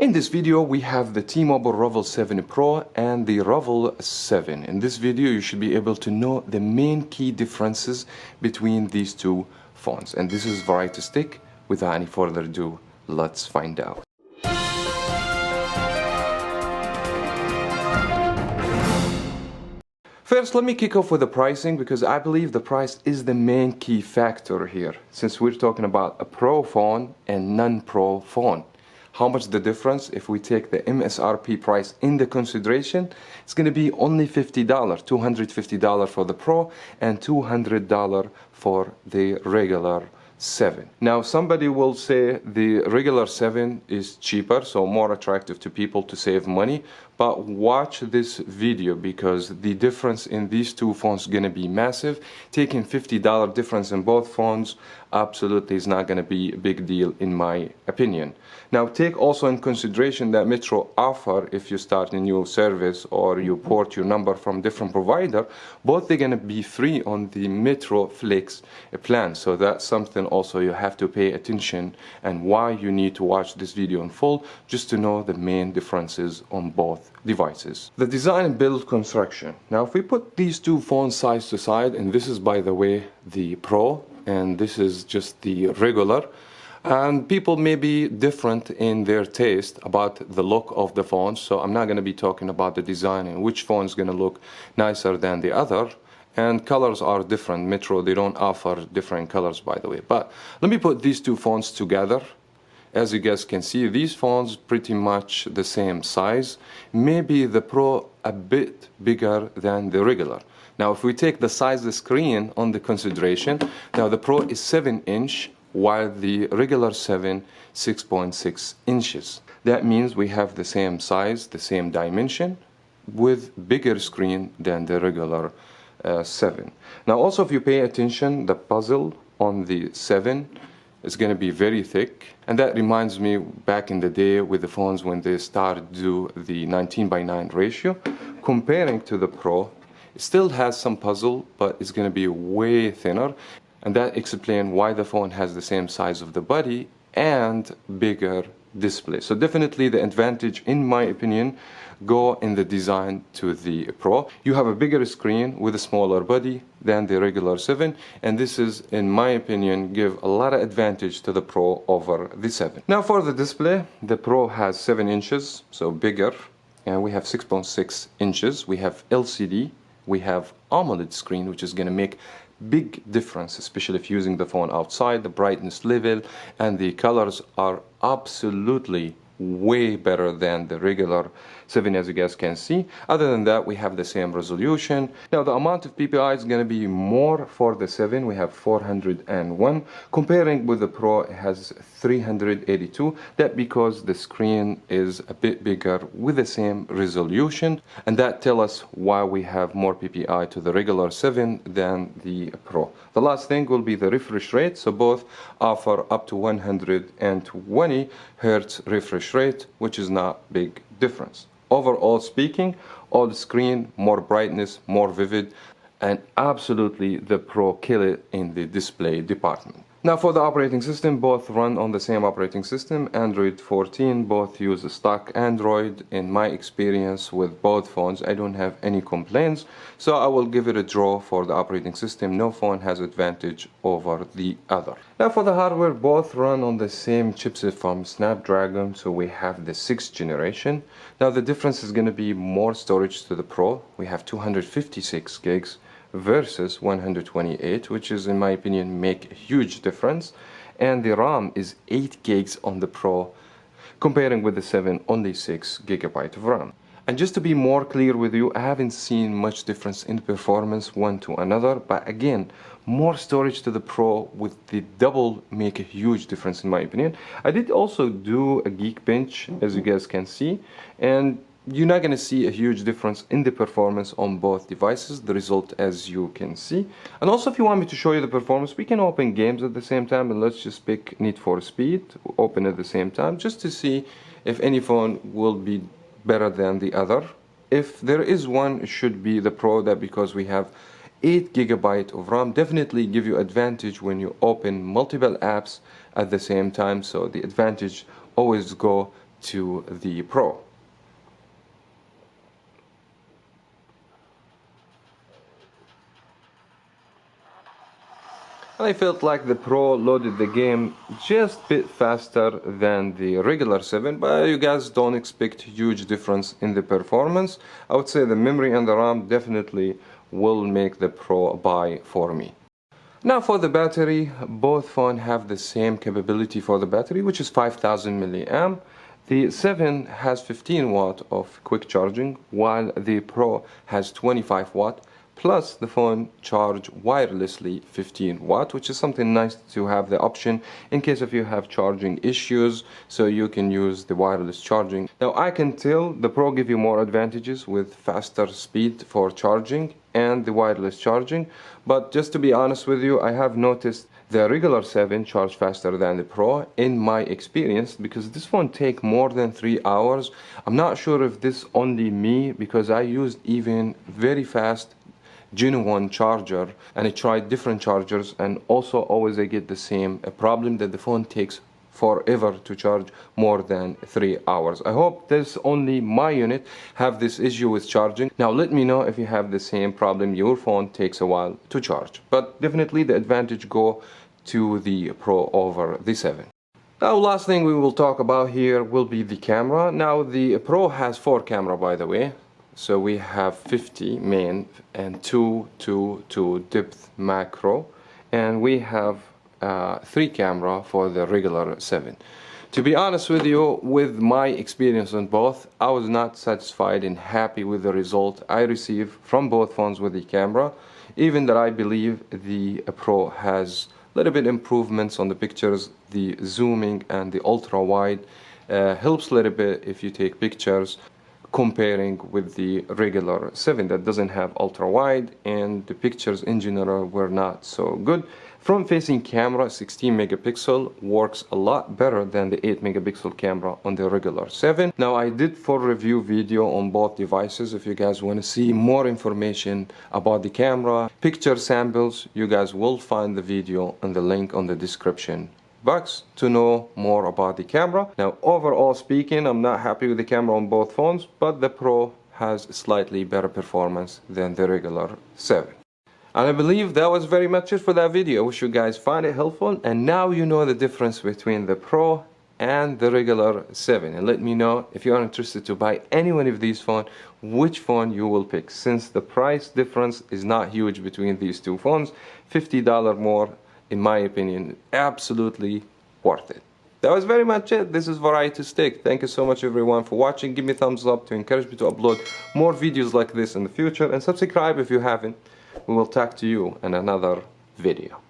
In this video, we have the T-Mobile REVVL 7 Pro and the REVVL 7. In this video, you should be able to know the main key differences between these two phones. And this is Variety Stick. Without any further ado, let's find out. First, let me kick off with the pricing because I believe the price is the main key factor here, since we're talking about a Pro phone and non-Pro phone. How much the difference? If we take the MSRP price into consideration, it's going to be only $50, $250 for the Pro and $200 for the regular 7. Now somebody will say the regular 7 is cheaper, so more attractive to people to save money, but watch this video because the difference in these two phones is going to be massive. Taking $50 difference in both phones absolutely is not going to be a big deal in my opinion. Now take also in consideration that Metro offer, if you start a new service or you port your number from different provider, both they're going to be free on the Metro Flex plan. So that's something also you have to pay attention and why you need to watch this video in full just to know the main differences on both devices. The design and build construction. Now if we put these two phones side to side, and this is by the way the Pro and this is just the regular, and people may be different in their taste about the look of the phones, so I'm not going to be talking about the design and which phone is going to look nicer than the other. And colors are different. Metro, they don't offer different colors by the way. But let me put these two phones together. As you guys can see, these phones pretty much the same size. Maybe the Pro a bit bigger than the regular. Now if we take the size of the screen on the consideration, now the Pro is 7-inch while the regular 7 6.6 inches. That means we have the same size, the same dimension with bigger screen than the regular 7. Now also if you pay attention, the puzzle on the 7 is going to be very thick, and that reminds me back in the day with the phones when they started to do the 19:9 ratio. Comparing to the Pro, it still has some puzzle, but it's going to be way thinner, and that explains why the phone has the same size of the body and bigger display. So definitely the advantage, in my opinion, go in the design to the Pro. You have a bigger screen with a smaller body than the regular 7, and this is, in my opinion, give a lot of advantage to the Pro over the 7. Now for the display, the Pro has 7 inches, so bigger, and we have 6.6 inches. We have LCD, we have AMOLED screen, which is going to make big difference, especially if using the phone outside. The brightness level and the colors are absolutely way better than the regular 7, as you guys can see. Other than that, we have the same resolution. Now the amount of PPI is going to be more for the 7. We have 401. Comparing with the Pro, it has 382. That because the screen is a bit bigger with the same resolution, and that tells us why we have more PPI to the regular 7 than the Pro. The last thing will be the refresh rate. So both offer up to 120 Hertz refresh rate, which is not big difference. Overall speaking, all screen, more brightness, more vivid, and absolutely the Pro kill it in the display department. Now for the operating system, both run on the same operating system, Android 14, both use a stock Android. In my experience with both phones, I don't have any complaints, so I will give it a draw for the operating system. No phone has advantage over the other. Now for the hardware, both run on the same chipset from Snapdragon, so we have the 6th generation. Now the difference is going to be more storage to the Pro. We have 256 gigs versus 128, which is, in my opinion, make a huge difference. And the RAM is 8 gigs on the Pro, comparing with the 7 only 6 gigabyte of RAM. And just to be more clear with you, I haven't seen much difference in performance one to another, but again, more storage to the Pro with the double make a huge difference in my opinion. I did also do a Geekbench, as you guys can see, and you're not going to see a huge difference in the performance on both devices, the result as you can see. And also if you want me to show you the performance, we can open games at the same time, and let's just pick Need for Speed, open at the same time, just to see if any phone will be better than the other. If there is one, it should be the Pro, that because we have 8 gigabyte of RAM, definitely give you advantage when you open multiple apps at the same time, so the advantage always go to the Pro. I felt like the Pro loaded the game just a bit faster than the regular 7, but you guys don't expect huge difference in the performance. I would say the memory and the RAM definitely will make the Pro buy for me. Now for the battery, both phones have the same capability for the battery, which is 5000 milliamp. The 7 has 15 watt of quick charging, while the Pro has 25 watt. Plus the phone charge wirelessly 15 watt, which is something nice to have the option in case if you have charging issues, so you can use the wireless charging. Now I can tell the Pro give you more advantages with faster speed for charging and the wireless charging, but just to be honest with you, I have noticed the regular 7 charge faster than the Pro in my experience, because this phone take more than 3 hours. I'm not sure if this only me, because I used even very fast Gen 1 charger and I tried different chargers, and also always I get the same problem that the phone takes forever to charge, more than 3 hours. I hope this only my unit have this issue with charging. Now let me know if you have the same problem, your phone takes a while to charge, but definitely the advantage go to the Pro over the 7. Now last thing we will talk about here will be the camera. Now the Pro has 4 camera, by the way. So we have 50 main and 2 depth macro, and we have 3 camera for the regular 7. To be honest with you, with my experience on both, I was not satisfied and happy with the result I received from both phones with the camera, even that I believe the Pro has a little bit improvements on the pictures. The zooming and the ultra wide helps a little bit if you take pictures, comparing with the regular 7 that doesn't have ultra wide, and the pictures in general were not so good. Front facing camera 16 megapixel works a lot better than the 8 megapixel camera on the regular 7. Now I did full review video on both devices. If you guys want to see more information about the camera, picture samples, you guys will find the video and the link on the description box to know more about the camera. Now overall speaking, I'm not happy with the camera on both phones, but the Pro has slightly better performance than the regular 7. And I believe that was very much it for that video. I wish you guys find it helpful, and now you know the difference between the Pro and the regular 7, and let me know if you are interested to buy any one of these phones, which phone you will pick, since the price difference is not huge between these two phones. $50 more, in my opinion, absolutely worth it. That was very much it. This is Variety Stick. Thank you so much everyone for watching. Give me a thumbs up to encourage me to upload more videos like this in the future, and subscribe if you haven't. We will talk to you in another video.